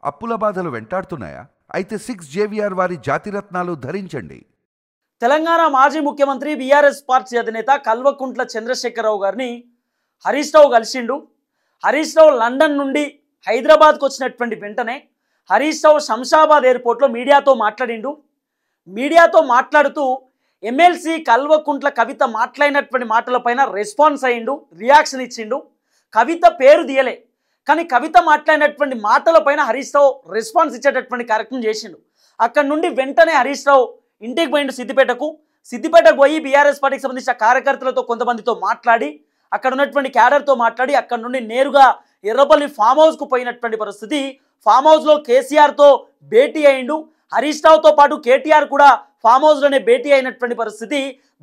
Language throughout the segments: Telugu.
అప్పుల బాధలు వెంటాడుతున్నాయా? అయితే 6 జేవిఆర్ వారి జాతిరత్నాలు ధరించండి. తెలంగాణ మాజీ ముఖ్యమంత్రి బీఆర్ఎస్ పార్టీ అధినేత కల్వకుంట్ల చంద్రశేఖరరావు గారిని హరీష్ రావు కలిసిండు. హరీష్ రావు లండన్ నుండి హైదరాబాద్కు వచ్చినటువంటి వెంటనే హరీష్ రావు శంషాబాద్ ఎయిర్పోర్ట్లో మీడియాతో మాట్లాడిండు. మీడియాతో మాట్లాడుతూ ఎమ్మెల్సీ కల్వకుంట్ల కవిత మాట్లాడినటువంటి మాటలపైన రెస్పాన్స్ అయ్యిండు, రియాక్షన్ ఇచ్చిండు. కవిత పేరు తీయలే, కానీ కవిత మాట్లాడినటువంటి మాటలపైన హరీష్ రావు రెస్పాన్స్ ఇచ్చేటటువంటి కార్యక్రమం చేసిండు. అక్కడి నుండి వెంటనే హరీష్ రావు ఇంటికి పోయిండు సిద్దిపేటకు పోయి బీఆర్ఎస్ పార్టీకి సంబంధించిన కార్యకర్తలతో కొంతమందితో మాట్లాడి, అక్కడ ఉన్నటువంటి క్యాడర్తో మాట్లాడి, అక్కడ నుండి నేరుగా ఎర్రపల్లి ఫామ్ హౌస్కు పోయినటువంటి పరిస్థితి. ఫామ్ హౌస్లో కేసీఆర్తో భేటీ అయిండు. హరీష్ రావుతో పాటు కేటీఆర్ కూడా ఫామ్ హౌస్లోనే భేటీ అయినటువంటి పరిస్థితి.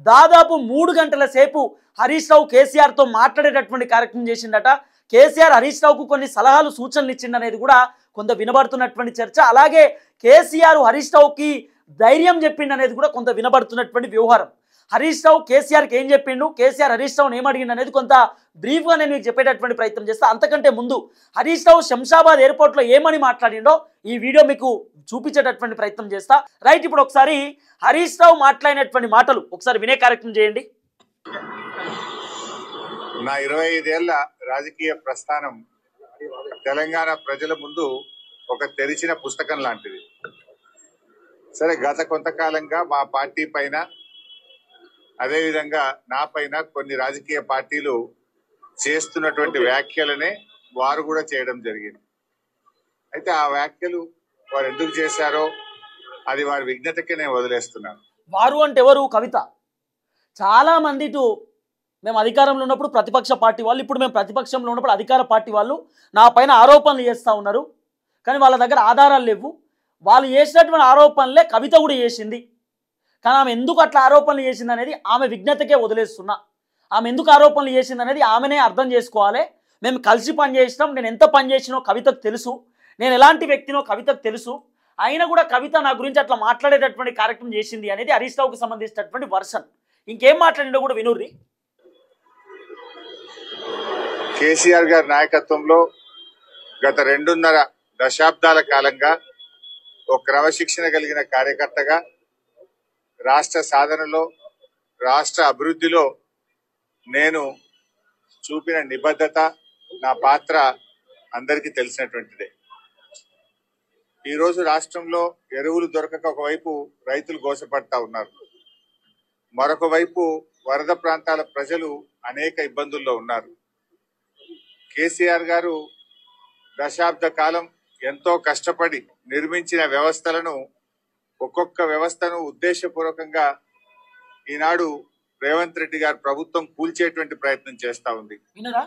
దాదాపు 3 గంటల సేపు హరీష్ రావు కేసీఆర్తో మాట్లాడేటటువంటి కార్యక్రమం చేసిండట. కేసీఆర్ హరీష్ రావుకు కొన్ని సలహాలు సూచనలు ఇచ్చిండనేది కూడా కొంత వినబడుతున్నటువంటి చర్చ. అలాగే కేసీఆర్ హరీష్ రావుకి ధైర్యం చెప్పిండనేది కూడా కొంత వినబడుతున్నటువంటి వ్యవహారం. హరీష్ రావు కేసీఆర్కి ఏం చెప్పిండు, కేసీఆర్ హరీష్ రావుని ఏమడిగిండు అనేది కొంత బ్రీఫ్గా నేను మీకు చెప్పేటటువంటి ప్రయత్నం చేస్తా. అంతకంటే ముందు హరీష్ రావు శంషాబాద్ ఎయిర్పోర్ట్లో ఏమని మాట్లాడిండో ఈ వీడియో మీకు చూపించేటటువంటి ప్రయత్నం చేస్తా. రైట్, ఇప్పుడు ఒకసారి హరీష్ రావు మాట్లాడినటువంటి మాటలు ఒకసారి వినే కార్యక్రమం చేయండి. నా 25 ఏళ్ల రాజకీయ ప్రస్థానం తెలంగాణ ప్రజల ముందు ఒక తెరిచిన పుస్తకం లాంటిది. సరే, గత కొంతకాలంగా మా పార్టీ పైన, అదేవిధంగా నా పైన కొన్ని రాజకీయ పార్టీలు చేస్తున్నటువంటి వ్యాఖ్యలనే వారు కూడా చేయడం జరిగింది. అయితే ఆ వ్యాఖ్యలు వారు ఎందుకు చేశారో అది వారి విజ్ఞతకే నేను వదిలేస్తున్నాను. వారు అంటే ఎవరు? కవిత. చాలా మంది ఇటు మేము అధికారంలో ఉన్నప్పుడు ప్రతిపక్ష పార్టీ వాళ్ళు, ఇప్పుడు మేము ప్రతిపక్షంలో ఉన్నప్పుడు అధికార పార్టీ వాళ్ళు నా పైన ఆరోపణలు చేస్తూ ఉన్నారు. కానీ వాళ్ళ దగ్గర ఆధారాలు లేవు. వాళ్ళు చేసినటువంటి ఆరోపణలే కవిత కూడా చేసింది. కానీ ఆమె ఎందుకు అట్లా ఆరోపణలు చేసింది అనేది ఆమె విజ్ఞతకే వదిలేస్తున్నా. ఆమె ఎందుకు ఆరోపణలు చేసింది అనేది ఆమెనే అర్థం చేసుకోవాలి. మేము కలిసి పనిచేసినాం, నేను ఎంత పని చేసినో కవితకు తెలుసు, నేను ఎలాంటి వ్యక్తినో కవితకు తెలుసు. అయినా కూడా కవిత నా గురించి అట్లా మాట్లాడేటటువంటి కార్యక్రమం చేసింది అనేది హరీష్ రావుకి సంబంధించినటువంటి వర్షన్. ఇంకేం మాట్లాడిండో కూడా వినుర్రి. కేసీఆర్ గారి నాయకత్వంలో గత 2.5 దశాబ్దాల కాలంగా ఒక క్రమశిక్షణ కలిగిన కార్యకర్తగా రాష్ట్ర సాధనలో, రాష్ట్ర అభివృద్ధిలో నేను చూపిన నిబద్ధత, నా పాత్ర అందరికీ తెలిసినటువంటిదే. ఈరోజు రాష్ట్రంలో ఎరువులు దొరకక ఒకవైపు రైతులు గోసపడతా ఉన్నారు, మరొక వైపు వరద ప్రాంతాల ప్రజలు అనేక ఇబ్బందుల్లో ఉన్నారు. కేసీఆర్ గారు దశాబ్ద కాలం ఎంతో కష్టపడి నిర్మించిన వ్యవస్థలను, ఒక్కొక్క వ్యవస్థను ఉద్దేశపూర్వకంగా ఈనాడు రేవంత్ రెడ్డి గారి ప్రభుత్వం కూల్చేటువంటి ప్రయత్నం చేస్తూ ఉంది. వినరా?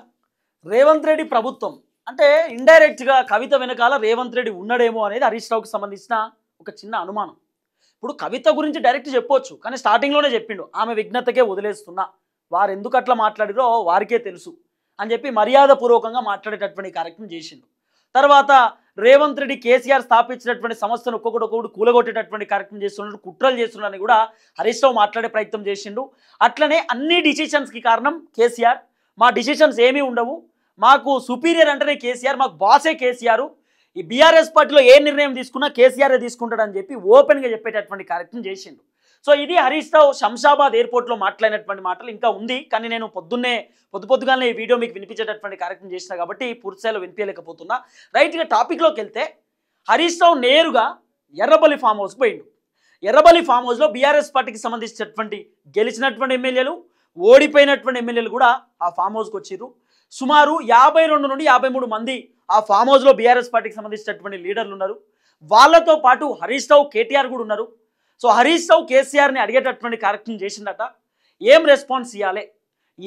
రేవంత్ రెడ్డి ప్రభుత్వం అంటే ఇండైరెక్ట్గా కవిత వెనకాల రేవంత్ రెడ్డి ఉన్నాడేమో అనేది హరీష్ రావుకి సంబంధించిన ఒక చిన్న అనుమానం. ఇప్పుడు కవిత గురించి డైరెక్ట్ చెప్పొచ్చు, కానీ స్టార్టింగ్లోనే చెప్పిండు ఆమె విఘ్నతకే వదిలేస్తున్నా, వారు ఎందుకు అట్లా మాట్లాడిరో వారికే తెలుసు అని చెప్పి మర్యాదపూర్వకంగా మాట్లాడేటటువంటి కార్యక్రమం చేసిండు. తర్వాత రేవంత్ రెడ్డి కేసీఆర్ స్థాపించినటువంటి సంస్థను ఒక్కొక్కటి కూలగొట్టేటటువంటి కార్యక్రమం చేస్తున్నాడు, కుట్రలు చేస్తున్నాడని కూడా హరీష్ రావు మాట్లాడే ప్రయత్నం చేసిండు. అట్లనే అన్ని డిసిషన్స్కి కారణం కేసీఆర్, మా డిసిషన్స్ ఏమీ ఉండవు, మాకు సుపీరియర్ అంటేనే కేసీఆర్, మాకు బాసే కేసీఆర్, ఈ బీఆర్ఎస్ పార్టీలో ఏ నిర్ణయం తీసుకున్నా కేసీఆరే తీసుకుంటాడని చెప్పి ఓపెన్గా చెప్పేటటువంటి కార్యక్రమం చేసిండు. సో ఇది హరీష్ రావు శంషాబాద్ ఎయిర్పోర్ట్లో మాట్లాడినటువంటి మాటలు. ఇంకా ఉంది, కానీ నేను పొద్దుగానే ఈ వీడియో మీకు వినిపించేటటువంటి కార్యక్రమం చేసిన కాబట్టి పూర్తిస్థాయిలో వినిపించలేకపోతున్నా. రైట్గా టాపిక్లోకి వెళ్తే హరీష్ రావు నేరుగా ఎర్రబల్లి ఫామ్ హౌస్కి పోయిండు. ఎర్రబల్లి ఫామ్ హౌస్లో బీఆర్ఎస్ పార్టీకి సంబంధించినటువంటి గెలిచినటువంటి ఎమ్మెల్యేలు, ఓడిపోయినటువంటి ఎమ్మెల్యేలు కూడా ఆ ఫామ్ హౌస్కి వచ్చారు. సుమారు 52 నుండి 53 మంది ఆ ఫామ్ హౌస్లో బీఆర్ఎస్ పార్టీకి సంబంధించినటువంటి లీడర్లు ఉన్నారు. వాళ్ళతో పాటు హరీష్ రావు, కేటీఆర్ కూడా ఉన్నారు. సో హరీష్ రావు కేసీఆర్ని అడిగేటటువంటి కార్యక్రమం చేసిందట. ఏం రెస్పాన్స్ ఇవ్వాలి,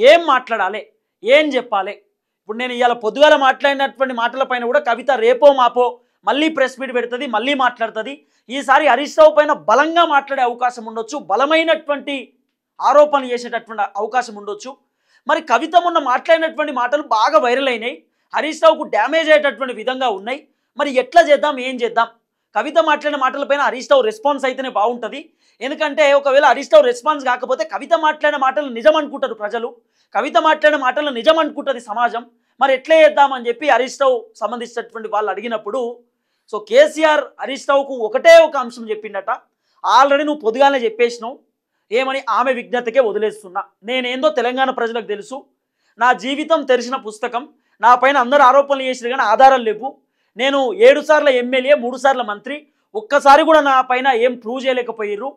ఏం మాట్లాడాలి, ఏం చెప్పాలి. ఇప్పుడు నేను ఇవాళ పొద్దుగాల మాట్లాడినటువంటి మాటలపైన కూడా కవిత రేపో మాపో మళ్ళీ ప్రెస్ మీట్ పెడుతుంది, మళ్ళీ మాట్లాడుతుంది. ఈసారి హరీష్ రావు పైన బలంగా మాట్లాడే అవకాశం ఉండొచ్చు, బలమైనటువంటి ఆరోపణలు చేసేటటువంటి అవకాశం ఉండొచ్చు. మరి కవిత మొన్న మాట్లాడినటువంటి మాటలు బాగా వైరల్ అయినాయి, హరీష్ రావుకు డ్యామేజ్ అయ్యేటటువంటి విధంగా ఉన్నాయి. మరి ఎట్లా చేద్దాం, ఏం చేద్దాం? కవిత మాట్లాడిన మాటలపైన హరీష్ రావు రెస్పాన్స్ అయితేనే బాగుంటుంది. ఎందుకంటే ఒకవేళ హరీష్ రావు రెస్పాన్స్ కాకపోతే కవిత మాట్లాడిన మాటలు నిజం అనుకుంటారు ప్రజలు, కవిత మాట్లాడిన మాటలు నిజం అనుకుంటుంది సమాజం. మరి ఎట్లా చేద్దామని చెప్పి హరీష్ రావు సంబంధించినటువంటి వాళ్ళు అడిగినప్పుడు సో కేసీఆర్ హరీష్ రావుకు ఒకటే ఒక అంశం చెప్పిండట, ఆల్రెడీ నువ్వు పొద్దుగానే చెప్పేసినావు ఏమని, ఆమె విజ్ఞతకే వదిలేస్తున్నా, నేనేందో తెలంగాణ ప్రజలకు తెలుసు, నా జీవితం తెరిచిన పుస్తకం, నా పైన అందరూ ఆరోపణలు చేసినా కానీ ఆధారాలు లేవు, నేను 7 సార్ల ఎమ్మెల్యే 3 సార్ల మంత్రి, ఒక్కసారి కూడా నా పైన ఏం ప్రూవ్ చేయలేకపోయారు,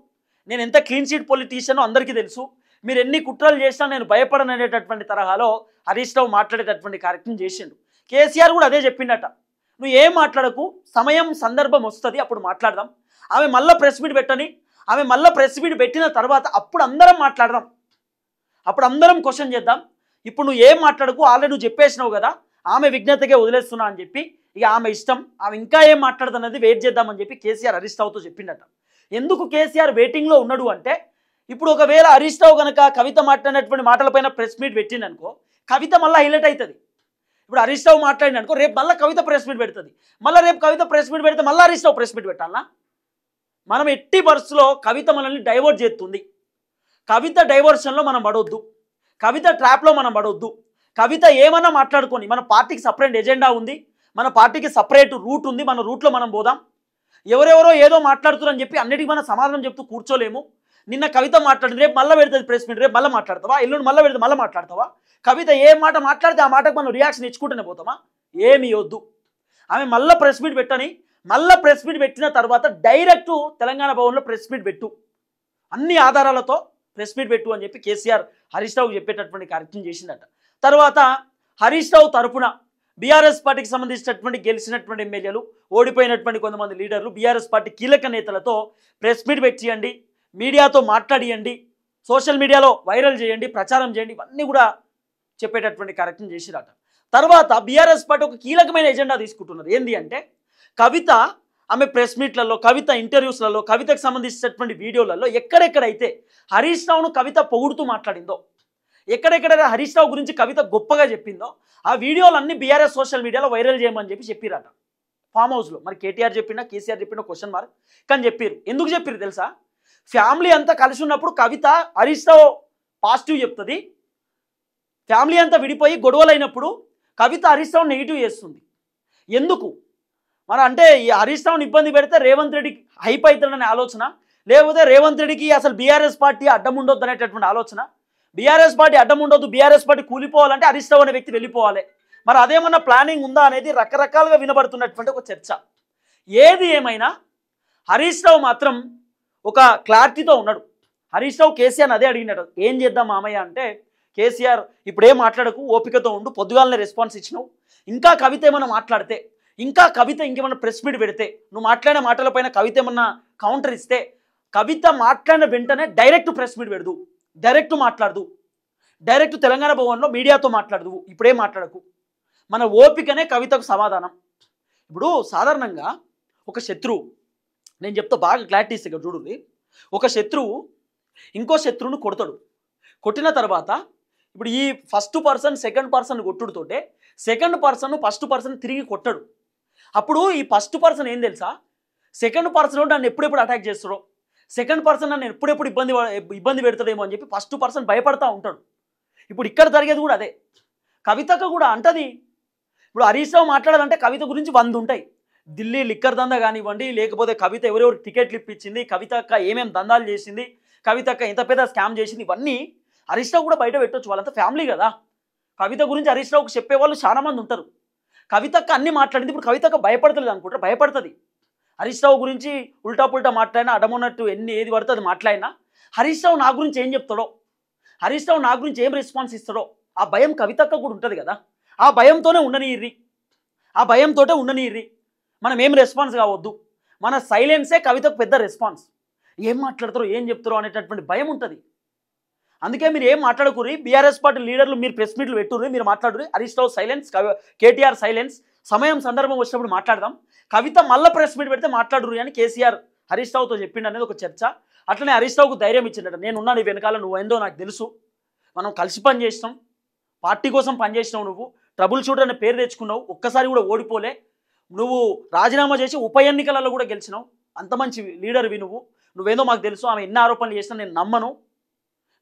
నేను ఎంత క్లీన్ షీట్ పొలిటీషియనో అందరికీ తెలుసు, మీరు ఎన్ని కుట్రలు చేసినా నేను భయపడననేటటువంటి తరహాలో హరీష్ రావు మాట్లాడేటటువంటి కార్యక్రమం చేసిండు. కేసీఆర్ కూడా అదే చెప్పిండట, నువ్వు ఏం మాట్లాడకు, సమయం సందర్భం వస్తుంది అప్పుడు మాట్లాడదాం, ఆమె మళ్ళీ ప్రెస్ మీట్ పెట్టని, ఆమె మళ్ళీ ప్రెస్ మీట్ పెట్టిన తర్వాత అప్పుడు అందరం మాట్లాడదాం, అప్పుడు అందరం క్వశ్చన్ చేద్దాం, ఇప్పుడు నువ్వు ఏం మాట్లాడకు, ఆల్రెడీ నువ్వు చెప్పేసినావు కదా, ఆమె విజ్ఞతకే వదిలేస్తున్నా అని చెప్పి, ఇక ఆమె ఇష్టం, ఆమె ఇంకా ఏం మాట్లాడదన్నది వెయిట్ చేద్దామని చెప్పి కేసీఆర్ హరీష్ రావుతో చెప్పిండట. ఎందుకు కేసీఆర్ వెయిటింగ్లో ఉన్నాడు అంటే, ఇప్పుడు ఒకవేళ హరీష్ రావు కనుక కవిత మాట్లాడినటువంటి మాటలపైన ప్రెస్ మీట్ పెట్టిందనుకో, కవిత మళ్ళీ హైలైట్ అవుతుంది. ఇప్పుడు హరీష్ రావు మాట్లాడిననుకో, రేపు మళ్ళీ కవిత ప్రెస్ మీట్ పెడుతుంది, మళ్ళీ రేపు కవిత ప్రెస్ మీట్ పెడితే మళ్ళీ హరీష్ రావు ప్రెస్ మీట్ పెట్టాలనా? మనం ఎట్టి పరిస్థితుల్లో కవిత మనల్ని డైవర్ట్ చేస్తుంది, కవిత డైవర్షన్లో మనం పడవద్దు, కవిత ట్రాప్లో మనం పడవద్దు. కవిత ఏమన్నా మాట్లాడుకొని, మన పార్టీకి సపరేట్ ఎజెండా ఉంది, మన పార్టీకి సపరేట్ రూట్ ఉంది, మన రూట్లో మనం పోదాం. ఎవరెవరో ఏదో మాట్లాడుతున్నారని చెప్పి అన్నిటికీ మనం సమాధానం చెప్తూ కూర్చోలేము. నిన్న కవిత మాట్లాడింది, రేపు మళ్ళీ పెడుతుంది ప్రెస్ మీట్, రేపు మళ్ళీ మాట్లాడతావా, ఎల్లుండి మళ్ళీ పెడితే మళ్ళీ మాట్లాడతావా? కవిత ఏ మాట మాట్లాడితే ఆ మాటకు మనం రియాక్షన్ ఇచ్చుకుంటూనే పోతామా? ఏమి వద్దు. ఆమె మళ్ళీ ప్రెస్ మీట్ పెట్టని, మళ్ళీ ప్రెస్ మీట్ పెట్టిన తర్వాత డైరెక్ట్ తెలంగాణ భవన్లో ప్రెస్ మీట్ పెట్టు, అన్ని ఆధారాలతో ప్రెస్ మీట్ పెట్టు అని చెప్పి కేసీఆర్ హరీష్ రావుకి చెప్పేటటువంటి కార్యక్రమం చేసిందట. తర్వాత హరీష్ రావు తరపున బీఆర్ఎస్ పార్టీకి సంబంధించినటువంటి గెలిచినటువంటి ఎమ్మెల్యేలు, ఓడిపోయినటువంటి కొంతమంది లీడర్లు, బీఆర్ఎస్ పార్టీ కీలక నేతలతో ప్రెస్ మీట్ పెట్టియండి, మీడియాతో మాట్లాడియండి, సోషల్ మీడియాలో వైరల్ చేయండి, ప్రచారం చేయండి, ఇవన్నీ కూడా చెప్పేటటువంటి కార్యక్రమం చేసిరట. తర్వాత బీఆర్ఎస్ పార్టీ ఒక కీలకమైన ఎజెండా తీసుకుంటున్నారు. ఏంది అంటే, కవిత ఆమె ప్రెస్ మీట్లలో, కవిత ఇంటర్వ్యూస్లలో, కవితకు సంబంధించినటువంటి వీడియోలలో ఎక్కడెక్కడైతే హరీష్ రావును కవిత పొగుడుతూ మాట్లాడిందో, ఎక్కడెక్కడ హరీష్ రావు గురించి కవిత గొప్పగా చెప్పిందో, ఆ వీడియోలన్నీ బీఆర్ఎస్ సోషల్ మీడియాలో వైరల్ చేయమని చెప్పిరట ఫామ్ హౌస్లో. మరి కేటీఆర్ చెప్పినా కేసీఆర్ చెప్పినా క్వశ్చన్ మార్క్, కానీ చెప్పారు. ఎందుకు చెప్పారు తెలుసా? ఫ్యామిలీ అంతా కలిసి ఉన్నప్పుడు కవిత హరీష్ రావు పాజిటివ్ చెప్తుంది, ఫ్యామిలీ అంతా విడిపోయి గొడవలు అయినప్పుడు కవిత హరీష్ రావు నెగిటివ్ చేస్తుంది. ఎందుకు మరి అంటే, ఈ హరీష్ రావుని ఇబ్బంది పెడితే రేవంత్ రెడ్డికి హైప్ అవుతాడనే ఆలోచన, లేకపోతే రేవంత్ రెడ్డికి అసలు బీఆర్ఎస్ పార్టీ అడ్డం ఉండొద్దు అనేటటువంటి ఆలోచన. బీఆర్ఎస్ పార్టీ అడ్డం ఉండొద్దు, బీఆర్ఎస్ పార్టీ కూలిపోవాలంటే హరీష్ రావు అనే వ్యక్తి వెళ్ళిపోవాలి. మరి అదేమన్నా ప్లానింగ్ ఉందా అనేది రకరకాలుగా వినబడుతున్నటువంటి ఒక చర్చ. ఏది ఏమైనా హరీష్ రావు మాత్రం ఒక క్లారిటీతో ఉన్నాడు. హరీష్ రావు కేసీఆర్ అదే అడిగినాడు, ఏం చేద్దాం మామయ్య అంటే, కేసీఆర్ ఇప్పుడేం మాట్లాడకు, ఓపికతో ఉండు, పొద్దుగాలనే రెస్పాన్స్ ఇచ్చినావు, ఇంకా కవిత ఏమన్నా మాట్లాడితే, ఇంకా కవిత ఇంకేమన్నా ప్రెస్ మీట్ పెడితే, నువ్వు మాట్లాడిన మాటలపైన కవిత ఏమన్నా కౌంటర్ ఇస్తే, కవిత మాట్లాడిన వెంటనే డైరెక్ట్ ప్రెస్ మీట్ పెడదు, డైరెక్ట్ మాట్లాడదు, డైరెక్ట్ తెలంగాణ భవన్లో మీడియాతో మాట్లాడదు, ఇప్పుడేం మాట్లాడకు, మన ఓపికనే కవితకు సమాధానం. ఇప్పుడు సాధారణంగా ఒక శత్రువు, నేను చెప్తా బాగా క్లారిటీ ఇస్తే ఇక్కడ చూడండి, ఒక శత్రువు ఇంకో శత్రువును కొడతాడు, కొట్టిన తర్వాత ఇప్పుడు ఈ ఫస్ట్ పర్సన్ సెకండ్ పర్సన్ కొట్టుడుతోటే సెకండ్ పర్సన్ ఫస్ట్ పర్సన్ తిరిగి కొట్టాడు. అప్పుడు ఈ ఫస్ట్ పర్సన్ ఏం తెలుసా, సెకండ్ పర్సన్ నన్ను ఎప్పుడెప్పుడు అటాక్ చేస్తాడో, సెకండ్ పర్సన్ నన్ను ఎప్పుడెప్పుడు ఇబ్బంది పెడతాడేమో అని చెప్పి ఫస్ట్ పర్సన్ భయపడతా ఉంటాడు. ఇప్పుడు ఇక్కడ జరిగేది కూడా అదే. కవితకు కూడా అంటది, ఇప్పుడు హరీష్ రావు మాట్లాడాలంటే కవిత గురించి 100 ఉంటాయి. ఢిల్లీ లిక్కర్ దందా కానివ్వండి, లేకపోతే కవిత ఎవరెవరు టికెట్లు ఇప్పించింది, కవిత అక్క ఏమేమి దందాలు చేసింది, కవిత అక్క ఎంత పెద్ద స్కామ్ చేసింది, ఇవన్నీ హరీష్ రావు కూడా బయట పెట్టవచ్చు, వాళ్ళంతా ఫ్యామిలీ కదా. కవిత గురించి హరీష్ రావుకి చెప్పేవాళ్ళు చాలా మంది ఉంటారు. కవిత అక్క అన్ని మాట్లాడింది, ఇప్పుడు కవిత అక్క భయపడతలేదు అనుకుంటారు, భయపడుతుంది. హరీష్ రావు గురించి ఉల్టా పుల్టా మాట్లాడినా, అడమన్నట్టు ఏది పడితే అది మాట్లాడినా, హరీష్ రావు నా గురించి ఏం చెప్తాడో, హరీష్ రావు నా గురించి ఏం రెస్పాన్స్ ఇస్తాడో ఆ భయం కవితక్క కూడా ఉంటుంది కదా. ఆ భయంతోనే ఉండనియ్యి, ఆ భయంతోటే ఉండనియ్యి. మనం ఏం రెస్పాన్స్ కావద్దు, మన సైలెన్సే కవితకు పెద్ద రెస్పాన్స్. ఏం మాట్లాడతారో ఏం చెప్తారో అనేటటువంటి భయం ఉంటుంది. అందుకే మీరు ఏం మాట్లాడకూరి, బీఆర్ఎస్ పార్టీ లీడర్లు మీరు ప్రెస్ మీట్లు పెట్టుర్రి, మీరు మాట్లాడుర్రి, హరీష్ రావు సైలెన్స్, కేటీఆర్ సైలెన్స్, సమయం సందర్భం వచ్చినప్పుడు మాట్లాడదాం, కవిత మళ్ళీ ప్రెస్ మీట్ పెడితే మాట్లాడుర్రి అని కేసీఆర్ హరీష్ రావుతో చెప్పిండు అనేది ఒక చర్చ. అట్లనే హరీష్ రావుకు ధైర్యం ఇచ్చిండట, నేనున్నా నీ వెనకాల, నువ్వు ఏందో నాకు తెలుసు, మనం కలిసి పని చేసినాం, పార్టీ కోసం పనిచేసినావు, నువ్వు ట్రబుల్ షూటర్ అనే పేరు తెచ్చుకున్నావు, ఒక్కసారి కూడా ఓడిపోలే, నువ్వు రాజీనామా చేసి ఉప ఎన్నికలలో కూడా గెలిచినావు, అంత మంచి లీడర్వి నువ్వేందో మాకు తెలుసు, ఆమె ఎన్ని ఆరోపణలు చేసినా నేను నమ్మను,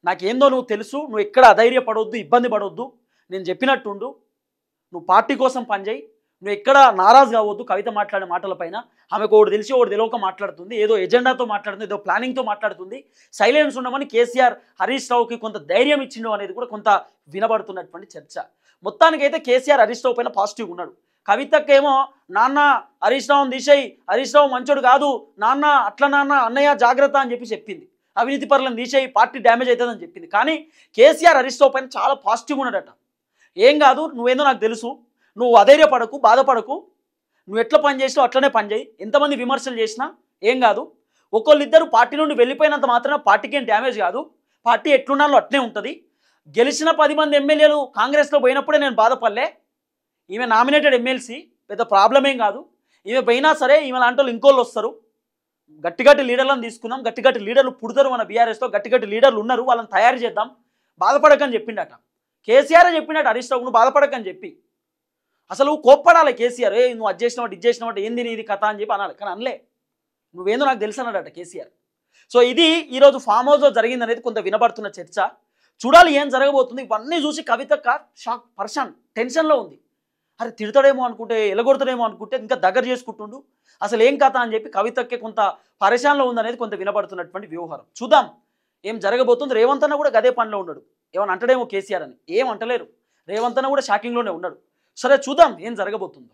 నాకేందో నువ్వు తెలుసు, నువ్వు ఎక్కడ అధైర్యపడవద్దు, ఇబ్బంది పడవద్దు, నేను చెప్పినట్టుండు, నువ్వు పార్టీ కోసం పనిచేయి, నువ్వు ఎక్కడ నారాజు కావద్దు కవిత మాట్లాడే మాటలపైన. ఆమెకు ఒకటి తెలిసి ఒకటి తెలియక మాట్లాడుతుంది, ఏదో ఎజెండాతో మాట్లాడుతుంది, ఏదో ప్లానింగ్తో మాట్లాడుతుంది. సైలెన్స్ ఉండమని కేసీఆర్ హరీష్ రావుకి కొంత ధైర్యం ఇచ్చిండు అనేది కూడా కొంత వినబడుతున్నటువంటి చర్చ. మొత్తానికైతే కేసీఆర్ హరీష్ రావు పైన పాజిటివ్గా ఉన్నాడు. కవితకేమో నాన్న హరీష్ రావుని తీసేయి, హరీష్ రావు మంచోడు కాదు, నాన్న అట్లా నాన్న అన్నయ్య జాగ్రత్త అని చెప్పి చెప్పింది. అవినీతి పరులను తీసేయి, పార్టీ డ్యామేజ్ అవుతుందని చెప్పింది. కానీ కేసీఆర్ హరీష్ రావు పైన చాలా పాజిటివ్గా ఉన్నాడట. ఏం కాదు, నువ్వేందో నాకు తెలుసు, నువ్వు అధైర్యపడకు, బాధపడకు, నువ్వు ఎట్లా పని చేసినావు అట్లనే పని చేయి, ఎంతమంది విమర్శలు చేసినా ఏం కాదు, ఒకళ్ళిద్దరు పార్టీ నుండి వెళ్ళిపోయినంత మాత్రం పార్టీకి ఏం డ్యామేజ్ కాదు, పార్టీ ఎట్లున్నాలో అట్నే ఉంటుంది. గెలిచిన 10 మంది ఎమ్మెల్యేలు కాంగ్రెస్లో పోయినప్పుడే నేను బాధపడలే, ఈమె నామినేటెడ్ ఎమ్మెల్సీ, పెద్ద ప్రాబ్లం ఏం కాదు, ఈమె పోయినా సరే ఈమె లాంటి వాళ్ళు ఇంకోళ్ళు వస్తారు, గట్టి లీడర్లను తీసుకున్నాం, గట్టి లీడర్లు పుడతారు మన బీఆర్ఎస్లో, గట్టి లీడర్లు ఉన్నారు, వాళ్ళని తయారు చేద్దాం, బాధపడకని చెప్పిండట. కేసీఆర్ చెప్పిండట హరీష్ రావు, నువ్వు బాధపడకని చెప్పి. అసలు కోప్పడాలి కేసీఆర్, నువ్వు అది చేసినవాడు ఇది చేసినవాడు ఏంది ఇది కథ అని చెప్పి అనాలి. కానీ అనలే, నువ్వేందో నాకు తెలుసు అన్నాడట కేసీఆర్. సో ఇది ఈరోజు ఫామ్ హౌస్లో జరిగిందనేది కొంత వినబడుతున్న చర్చ. చూడాలి ఏం జరగబోతుంది. ఇవన్నీ చూసి కవిత షాక్, పర్షాన్, టెన్షన్లో ఉంది. అరే తిడతాడేమో అనుకుంటే, ఎలగొడతాడేమో అనుకుంటే ఇంకా దగ్గర చేసుకుంటుండు, అసలు ఏం కథ అని చెప్పి కవితకే కొంత పరేషాన్లో ఉందనేది కొంత వినబడుతున్నటువంటి వ్యవహారం. చూద్దాం ఏం జరగబోతుంది. రేవంత్ అన్న కూడా గదే పనిలో ఉన్నాడు, ఏమని అంటడేమో కేసీఆర్ అని, ఏం అంటలేరు. రేవంత్ అన్న కూడా షాకింగ్లోనే ఉన్నాడు. సరే చూద్దాం ఏం జరగబోతుందో.